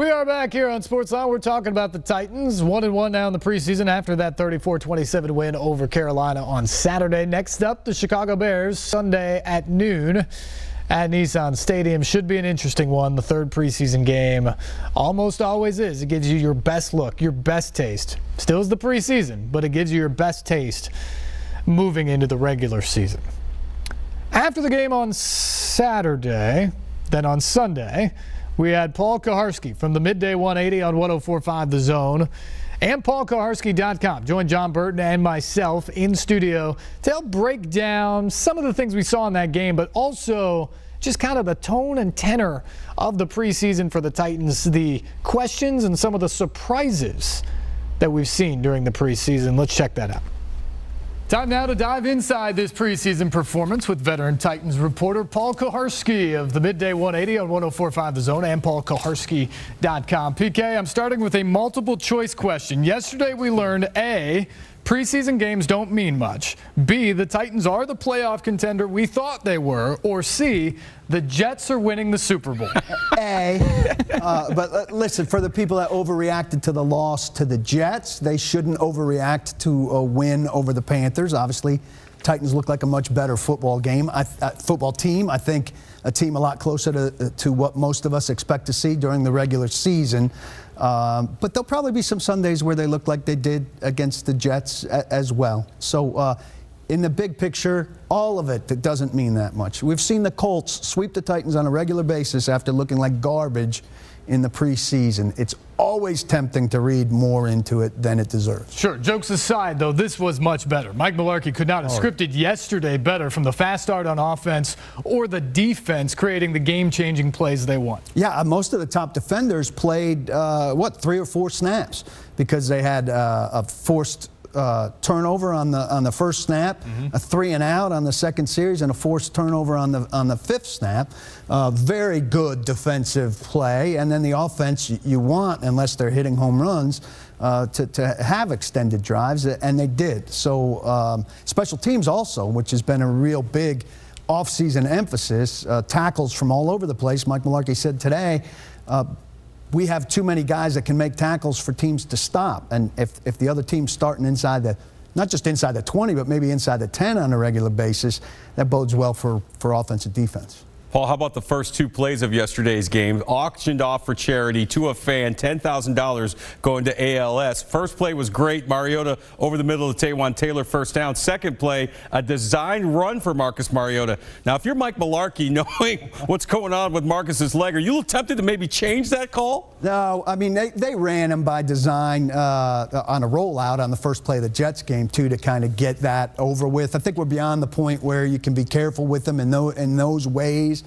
We are back here on SportsLine. We're talking about the Titans. 1-1 now in the preseason after that 34-27 win over Carolina on Saturday. Next up, the Chicago Bears, Sunday at noon at Nissan Stadium. Should be an interesting one. The third preseason game almost always is. It gives you your best look, your best taste. Still is the preseason, but it gives you your best taste moving into the regular season. After the game on Saturday, then on Sunday, we had Paul Kuharsky from the Midday 180 on 104.5 The Zone and paulkuharsky.com. Joined John Burton and myself in studio to help break down some of the things we saw in that game, but also just kind of the tone and tenor of the preseason for the Titans, the questions and some of the surprises that we've seen during the preseason. Let's check that out. Time now to dive inside this preseason performance with veteran Titans reporter Paul Kuharsky of the Midday 180 on 104.5 The Zone and paulkuharsky.com. PK, I'm starting with a multiple choice question. Yesterday we learned A, preseason games don't mean much. B, the Titans are the playoff contender we thought they were. Or C, the Jets are winning the Super Bowl. A, but listen, for the people that overreacted to the loss to the Jets, they shouldn't overreact to a win over the Panthers. Obviously, Titans look like a much better football team. I think a team a lot closer to what most of us expect to see during the regular season. But there'll probably be some Sundays where they look like they did against the Jets as well. So in the big picture, all of it doesn't mean that much. We've seen the Colts sweep the Titans on a regular basis after looking like garbage in the preseason. It's always tempting to read more into it than it deserves. Sure. Jokes aside, though, this was much better. Mike Mularkey could not have scripted yesterday better, from the fast start on offense or the defense creating the game-changing plays they want. Yeah, most of the top defenders played, 3 or 4 snaps because they had a forced turnover on the first snap, a 3-and-out on the second series, and a forced turnover on the fifth snap. Very good defensive play, and then the offense you want, unless they're hitting home runs, to have extended drives, and they did. So special teams also, which has been a real big off-season emphasis, tackles from all over the place. Mike Mularkey said today, we have too many guys that can make tackles for teams to stop. And if the other team's starting inside not just inside the 20, but maybe inside the 10 on a regular basis, that bodes well for offense and defense. Paul, how about the first 2 plays of yesterday's game? Auctioned off for charity to a fan, $10,000 going to ALS. First play was great. Mariota over the middle of Taywan Taylor, first down. Second play, a design run for Marcus Mariota. Now, if you're Mike Mularkey, knowing what's going on with Marcus's leg, are you tempted to maybe change that call? No, I mean, they ran him by design on a rollout on the first play of the Jets game, too, to kind of get that over with. I think we're beyond the point where you can be careful with him in those ways.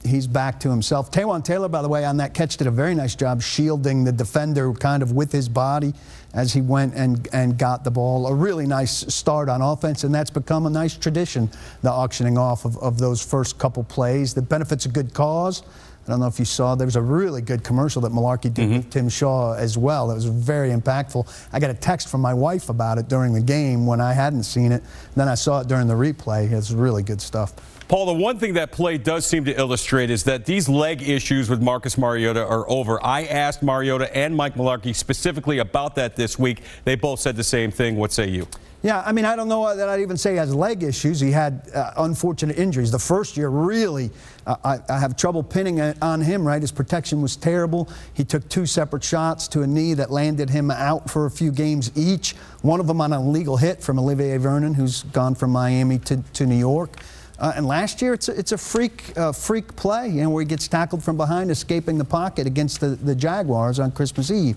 He's back to himself. Taywan Taylor, by the way, on that catch did a very nice job shielding the defender kind of with his body as he went and got the ball. A really nice start on offense, and that's become a nice tradition, the auctioning off of those first couple plays. That benefits a good cause. I don't know if you saw, there was a really good commercial that Mularkey did with Tim Shaw as well. That was very impactful. I got a text from my wife about it during the game when I hadn't seen it. Then I saw it during the replay. It's really good stuff. Paul, the one thing that play does seem to illustrate is that these leg issues with Marcus Mariota are over. I asked Mariota and Mike Mularkey specifically about that this week. They both said the same thing. What say you? Yeah, I mean, I don't know that I'd even say he has leg issues. He had unfortunate injuries. The first year, really, I have trouble pinning it on him, right? His protection was terrible. He took 2 separate shots to a knee that landed him out for a few games each. One of them on an illegal hit from Olivier Vernon, who's gone from Miami to New York. And last year, it's a freak play, where he gets tackled from behind, escaping the pocket against the Jaguars on Christmas Eve.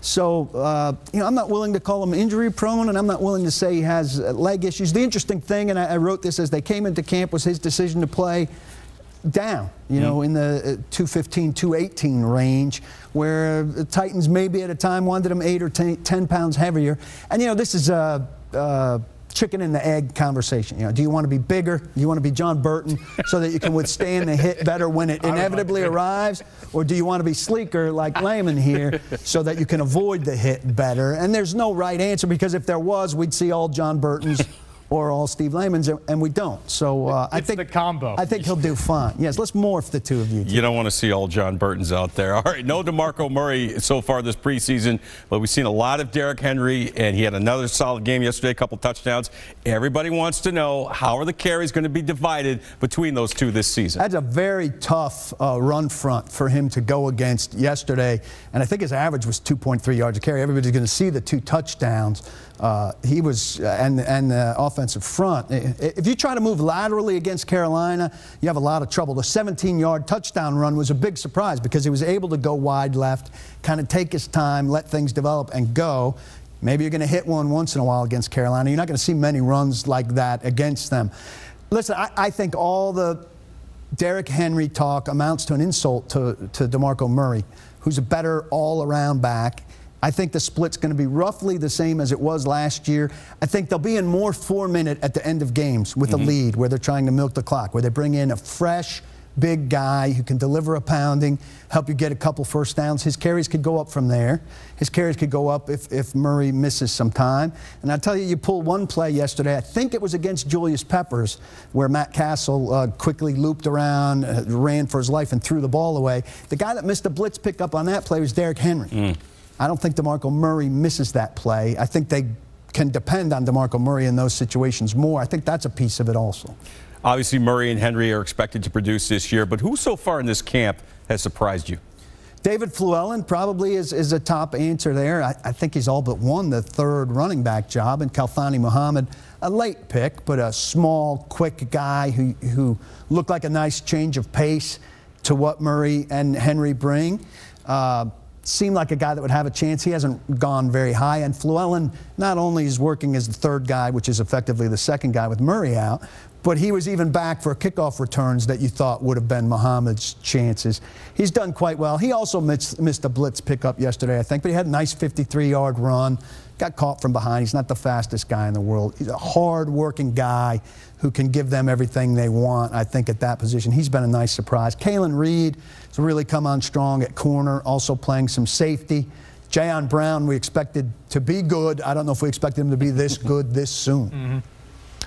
So, I'm not willing to call him injury-prone, and I'm not willing to say he has leg issues. The interesting thing, and I wrote this as they came into camp, was his decision to play down, in the 215, 218 range, where the Titans maybe at a time wanted him 8 or 10 pounds heavier. And, this is a chicken and the egg conversation. Do you want to be bigger? Do you want to be John Burton so that you can withstand the hit better when it inevitably arrives? Or do you want to be sleeker like Layman here so that you can avoid the hit better? And there's no right answer, because if there was, we'd see all John Burtons or all Steve Laymans, and we don't. So I think the combo. I think he'll do fine. Yes, let's morph the two of you. You don't want to see all John Burtons out there. All right, no DeMarco Murray so far this preseason, but we've seen a lot of Derrick Henry, and he had another solid game yesterday, a couple touchdowns. Everybody wants to know, how are the carries going to be divided between those two this season? That's a very tough run front for him to go against yesterday, and I think his average was 2.3 yards a carry. Everybody's going to see the 2 touchdowns. He was, and the offensive front. If you try to move laterally against Carolina, you have a lot of trouble. The 17-yard touchdown run was a big surprise because he was able to go wide left, kind of take his time, let things develop, and go. Maybe you're going to hit one once in a while against Carolina. You're not going to see many runs like that against them. Listen, I think all the Derrick Henry talk amounts to an insult to DeMarco Murray, who's a better all-around back. I think the split's going to be roughly the same as it was last year. I think they'll be in more 4-minute at the end of games with a lead where they're trying to milk the clock, where they bring in a fresh, big guy who can deliver a pounding, help you get a couple first downs. His carries could go up from there. His carries could go up if Murray misses some time. And I tell you, you pull one play yesterday, I think it was against Julius Peppers, where Matt Castle quickly looped around, ran for his life, and threw the ball away. The guy that missed a blitz pickup on that play was Derrick Henry. I don't think DeMarco Murray misses that play. I think they can depend on DeMarco Murray in those situations more. I think that's a piece of it also. Obviously, Murray and Henry are expected to produce this year, but who so far in this camp has surprised you? David Fluellen probably is a top answer there. I think he's all but won the 3rd running back job, and Khalfani Muhammad, a late pick, but a small, quick guy who looked like a nice change of pace to what Murray and Henry bring. Seemed like a guy that would have a chance. He hasn't gone very high. And Fluellen not only is working as the 3rd guy, which is effectively the 2nd guy with Murray out, but he was even back for kickoff returns that you thought would have been Muhammad's chances. He's done quite well. He also missed a blitz pickup yesterday, I think, but he had a nice 53-yard run. Got caught from behind. He's not the fastest guy in the world. He's a hard-working guy who can give them everything they want, I think, at that position. He's been a nice surprise. Kalen Reed has really come on strong at corner, also playing some safety. Jayon Brown, we expected to be good. I don't know if we expected him to be this good this soon.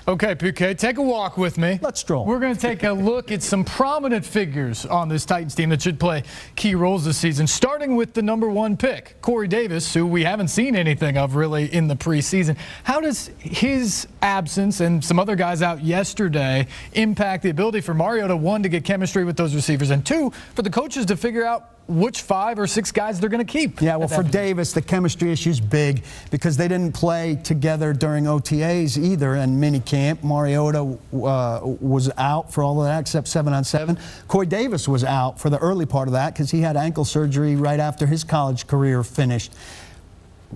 Okay, PK, take a walk with me. Let's stroll. We're going to take a look at some prominent figures on this Titans team that should play key roles this season, starting with the #1 pick, Corey Davis, who we haven't seen anything of really in the preseason. How does his absence and some other guys out yesterday impact the ability for Mariota, 1, to get chemistry with those receivers, and 2, for the coaches to figure out which 5 or 6 guys they're going to keep? Yeah, well, for Davis, the chemistry issue's big because they didn't play together during OTAs either and minicamp. Mariota was out for all of that except 7-on-7. Corey Davis was out for the early part of that because he had ankle surgery right after his college career finished.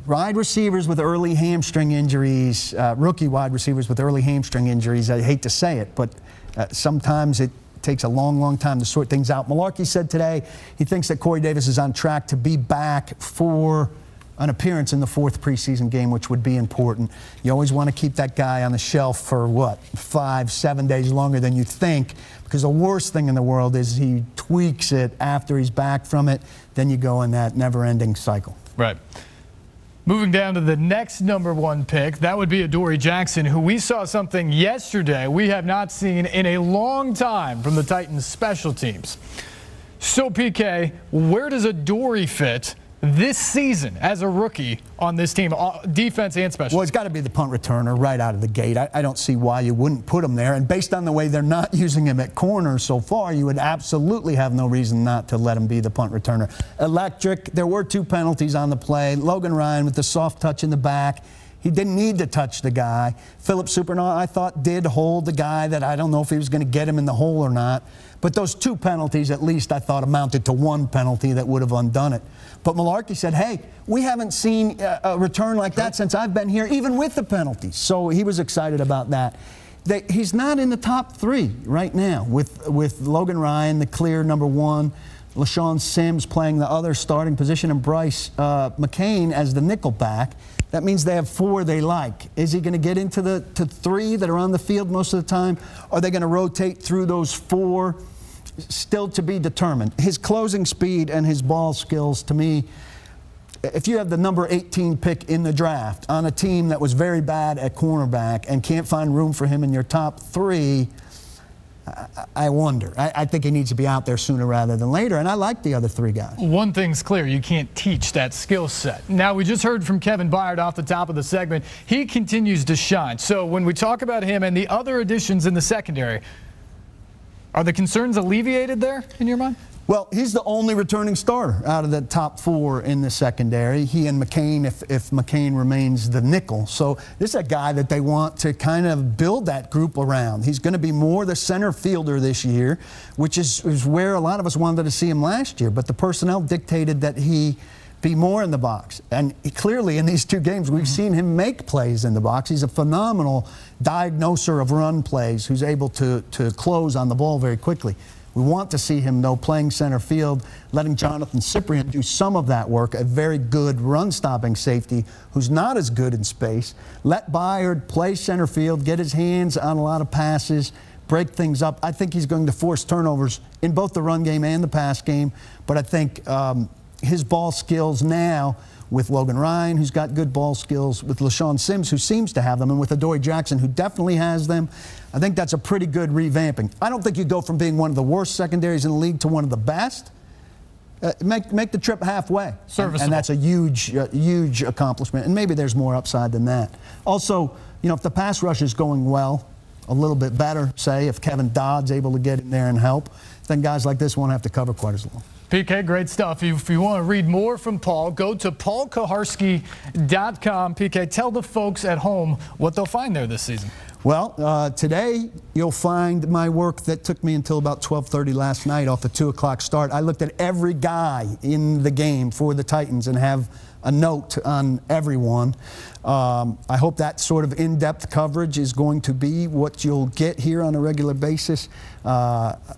Wide receivers with early hamstring injuries, rookie wide receivers with early hamstring injuries, I hate to say it, but sometimes it takes a long, long time to sort things out. Malarkey said today he thinks that Corey Davis is on track to be back for an appearance in the 4th preseason game, which would be important. You always want to keep that guy on the shelf for, what, 5-7 days longer than you think, because the worst thing in the world is he tweaks it after he's back from it. Then you go in that never-ending cycle. Right. Moving down to the next #1 pick, that would be Adoree Jackson, who we saw something yesterday we have not seen in a long time from the Titans special teams. So, PK, where does Adoree fit this season as a rookie on this team, defense and special? Well, he's got to be the punt returner right out of the gate. I don't see why you wouldn't put him there. And based on the way they're not using him at corner so far, you would absolutely have no reason not to let him be the punt returner. Electric. There were 2 penalties on the play. Logan Ryan with the soft touch in the back. He didn't need to touch the guy. Philip Supernaw, I thought, did hold the guy that I don't know if he was going to get him in the hole or not. But those 2 penalties, at least, I thought amounted to 1 penalty that would have undone it. But Malarkey said, hey, we haven't seen a return like that since I've been here, even with the penalties. So he was excited about that. He's not in the top 3 right now with Logan Ryan, the clear #1, LaShawn Sims playing the other starting position, and Bryce McCain as the nickel back. That means they have 4 they like. Is he going to get into the 3 that are on the field most of the time? Are they going to rotate through those 4? Still to be determined. His closing speed and his ball skills, to me, if you have the number 18 pick in the draft on a team that was very bad at cornerback and can't find room for him in your top 3, I wonder. I think he needs to be out there sooner rather than later, and I like the other 3 guys. One thing's clear, you can't teach that skill set. Now, we just heard from Kevin Byard off the top of the segment. He continues to shine. So when we talk about him and the other additions in the secondary, are the concerns alleviated there in your mind? Well, he's the only returning starter out of the top 4 in the secondary. He and McCain, if McCain remains the nickel. So this is a guy that they want to kind of build that group around. He's going to be more the center fielder this year, which is where a lot of us wanted to see him last year. But the personnel dictated that he be more in the box. And clearly in these 2 games, we've seen him make plays in the box. He's a phenomenal diagnoser of run plays who's able to close on the ball very quickly. We want to see him, though, playing center field, letting Jonathan Cyprien do some of that work, a very good run-stopping safety who's not as good in space. Let Byard play center field, get his hands on a lot of passes, break things up. I think he's going to force turnovers in both the run game and the pass game, but I think his ball skills now, with Logan Ryan, who's got good ball skills, with LaShawn Sims, who seems to have them, and with Adoree Jackson, who definitely has them, I think that's a pretty good revamping. I don't think you go from being one of the worst secondaries in the league to one of the best. Make the trip halfway. Serviceable. And that's a huge accomplishment. And maybe there's more upside than that. Also, you know, if the pass rush is going well, a little bit better, say, if Kevin Dodd's able to get in there and help, then guys like this won't have to cover quite as long. PK, great stuff. If you want to read more from Paul, go to paulkuharsky.com. PK, tell the folks at home what they'll find there this season. Well, today you'll find my work that took me until about 12:30 last night off the 2 o'clock start. I looked at every guy in the game for the Titans and have a note on everyone. I hope that sort of in-depth coverage is going to be what you'll get here on a regular basis.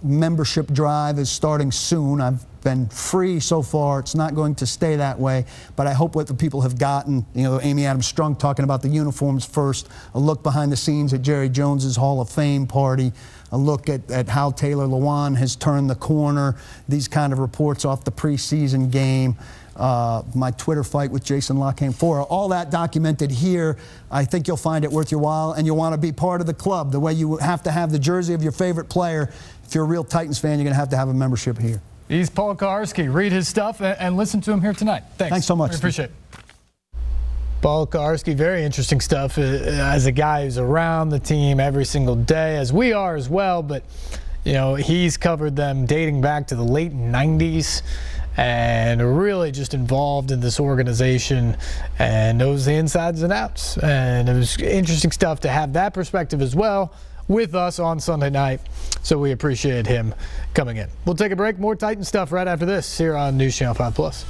Membership drive is starting soon. I've been free so far. It's not going to stay that way, but I hope what the people have gotten, you know, Amy Adams-Strunk talking about the uniforms first, a look behind the scenes at Jerry Jones's Hall of Fame party, a look at how Taylor Lewan has turned the corner, these kind of reports off the preseason game, my Twitter fight with Jason Lockheim-Fora, all that documented here. I think you'll find it worth your while, and you'll want to be part of the club. The way you have to have the jersey of your favorite player, if you're a real Titans fan, you're going to have a membership here. He's Paul Kuharsky. Read his stuff and listen to him here tonight. Thanks so much. I appreciate it. Paul Kuharsky, very interesting stuff as a guy who's around the team every single day, as we are as well. But, you know, he's covered them dating back to the late 90s and really just involved in this organization and knows the insides and outs. And it was interesting stuff to have that perspective as well with us on Sunday night. So we appreciate him coming in. We'll take a break. More Titan stuff right after this here on News Channel 5 Plus.